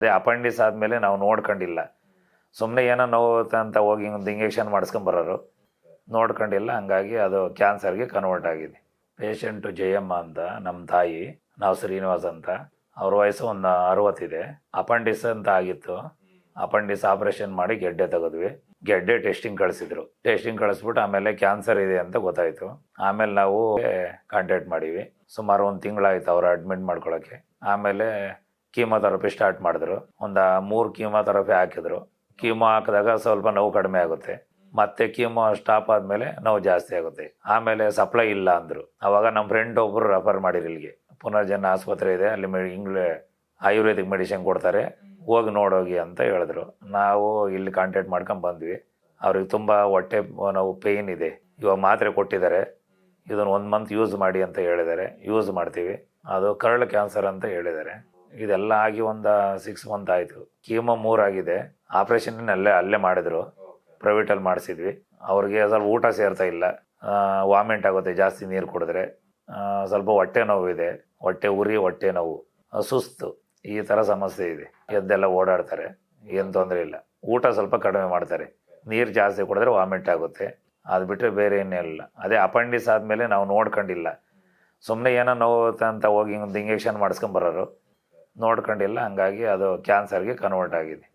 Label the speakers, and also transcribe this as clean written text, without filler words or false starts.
Speaker 1: ಅದೇ ಅಪೆಂಡಿಸ್ ಆದಮೇಲೆ ನಾವು ನೋಡ್ಕೊಂಡಿಲ್ಲ, ಸುಮ್ಮನೆ ಏನೋ ನೋವು ಅಂತ ಹೋಗಿ ಒಂದು ಇಂಜೆಕ್ಷನ್ ಮಾಡಿಸ್ಕೊಂಬರೋರು, ನೋಡ್ಕೊಂಡಿಲ್ಲ. ಹಂಗಾಗಿ ಅದು ಕ್ಯಾನ್ಸರ್ಗೆ ಕನ್ವರ್ಟ್ ಆಗಿದೆ. ಪೇಷಂಟು ಜಯಮ್ಮ ಅಂತ ನಮ್ಮ ತಾಯಿ, ನಾವು ಶ್ರೀನಿವಾಸ್ ಅಂತ. ಅವ್ರ ವಯಸ್ಸು ಒಂದು 60 ಇದೆ. ಅಪೆಂಡಿಸ್ ಅಂತ ಆಗಿತ್ತು. ಅಪೆಂಡಿಸ್ ಆಪ್ರೇಷನ್ ಮಾಡಿ ಗೆಡ್ಡೆ ತೆಗೆದ್ವಿ. ಗೆಡ್ಡೆ ಟೆಸ್ಟಿಂಗ್ ಕಳಿಸಿದ್ರು. ಟೆಸ್ಟಿಂಗ್ ಕಳಿಸ್ಬಿಟ್ಟು ಆಮೇಲೆ ಕ್ಯಾನ್ಸರ್ ಇದೆ ಅಂತ ಗೊತ್ತಾಯಿತು. ಆಮೇಲೆ ನಾವು ಕಾಂಟ್ಯಾಕ್ಟ್ ಮಾಡೀವಿ. ಸುಮಾರು 1 ತಿಂಗಳಾಯ್ತು ಅವ್ರು ಅಡ್ಮಿಟ್ ಮಾಡ್ಕೊಳ್ಳೋಕ್ಕೆ. ಆಮೇಲೆ ಕೀಮೋಥೆರಪಿ ಸ್ಟಾರ್ಟ್ ಮಾಡಿದ್ರು. ಒಂದು 3 ಕೀಮೋಥೆರಪಿ ಹಾಕಿದ್ರು. ಕೀಮೋ ಹಾಕಿದಾಗ ಸ್ವಲ್ಪ ನೋವು ಕಡಿಮೆ ಆಗುತ್ತೆ, ಮತ್ತೆ ಕೀಮೋ ಸ್ಟಾಪ್ ಆದಮೇಲೆ ನೋವು ಜಾಸ್ತಿ ಆಗುತ್ತೆ. ಆಮೇಲೆ ಸಪ್ಲೈ ಇಲ್ಲ ಅಂದರು. ಆವಾಗ ನಮ್ಮ ಫ್ರೆಂಡ್ ಒಬ್ಬರು ರೆಫರ್ ಮಾಡಿದ್ರು ಇಲ್ಲಿಗೆ. ಪುನರ್ಜನ ಆಸ್ಪತ್ರೆ ಇದೆ, ಅಲ್ಲಿ ಆಯುರ್ವೇದಿಕ್ ಮೆಡಿಸಿನ್ ಕೊಡ್ತಾರೆ, ಹೋಗಿ ನೋಡೋಗಿ ಅಂತ ಹೇಳಿದ್ರು. ನಾವು ಇಲ್ಲಿ ಕಾಂಟ್ಯಾಕ್ಟ್ ಮಾಡ್ಕೊಂಡು ಬಂದ್ವಿ. ಅವ್ರಿಗೆ ತುಂಬ ಹೊಟ್ಟೆ ನೋವು ಪೇಯ್ನ್ ಇದೆ. ಇವಾಗ ಮಾತ್ರೆ ಕೊಟ್ಟಿದ್ದಾರೆ, ಇದನ್ನು 1 ಮಂತ್ ಯೂಸ್ ಮಾಡಿ ಅಂತ ಹೇಳಿದ್ದಾರೆ. ಯೂಸ್ ಮಾಡ್ತೀವಿ. ಅದು ಕರಳು ಕ್ಯಾನ್ಸರ್ ಅಂತ ಹೇಳಿದ್ದಾರೆ. ಇದೆಲ್ಲ ಆಗಿ ಒಂದು 6 ಮಂತ್ ಆಯಿತು. ಕೀಮೋ 3 ಆಗಿದೆ. ಆಪ್ರೇಷನ್ ಅಲ್ಲೇ ಮಾಡಿದ್ರು, ಪ್ರೈವೇಟಲ್ಲಿ ಮಾಡಿಸಿದ್ವಿ. ಅವ್ರಿಗೆ ಸ್ವಲ್ಪ ಊಟ ಸೇರ್ತಾ ಇಲ್ಲ, ವಾಮಿಂಟ್ ಆಗುತ್ತೆ ಜಾಸ್ತಿ ನೀರು ಕುಡಿದ್ರೆ. ಸ್ವಲ್ಪ ಹೊಟ್ಟೆ ನೋವು ಇದೆ, ಹೊಟ್ಟೆ ಉರಿ, ಹೊಟ್ಟೆ ನೋವು, ಸುಸ್ತು, ಈ ಥರ ಸಮಸ್ಯೆ ಇದೆ. ಎದ್ದೆಲ್ಲ ಓಡಾಡ್ತಾರೆ, ಏನು ತೊಂದರೆ ಇಲ್ಲ. ಊಟ ಸ್ವಲ್ಪ ಕಡಿಮೆ ಮಾಡ್ತಾರೆ, ನೀರು ಜಾಸ್ತಿ ಕುಡಿದ್ರೆ ವಾಮಿಂಟ್ ಆಗುತ್ತೆ. ಅದು ಬಿಟ್ಟರೆ ಬೇರೆ ಏನಿಲ್ಲ. ಅದೇ ಅಪೆಂಡಿಸ್ ಆದಮೇಲೆ ನಾವು ನೋಡ್ಕೊಂಡಿಲ್ಲ, ಸುಮ್ಮನೆ ಏನೋ ನೋವು ಅಂತ ಹೋಗಿ ಒಂದು ಇಂಜೆಕ್ಷನ್ ಮಾಡಿಸ್ಕೊಂಬರೋರು, ನೋಡ್ಕೊಂಡಿಲ್ಲ. ಹಂಗಾಗಿ ಅದು ಕ್ಯಾನ್ಸರ್ಗೆ ಕನ್ವರ್ಟ್ ಆಗಿದೆ.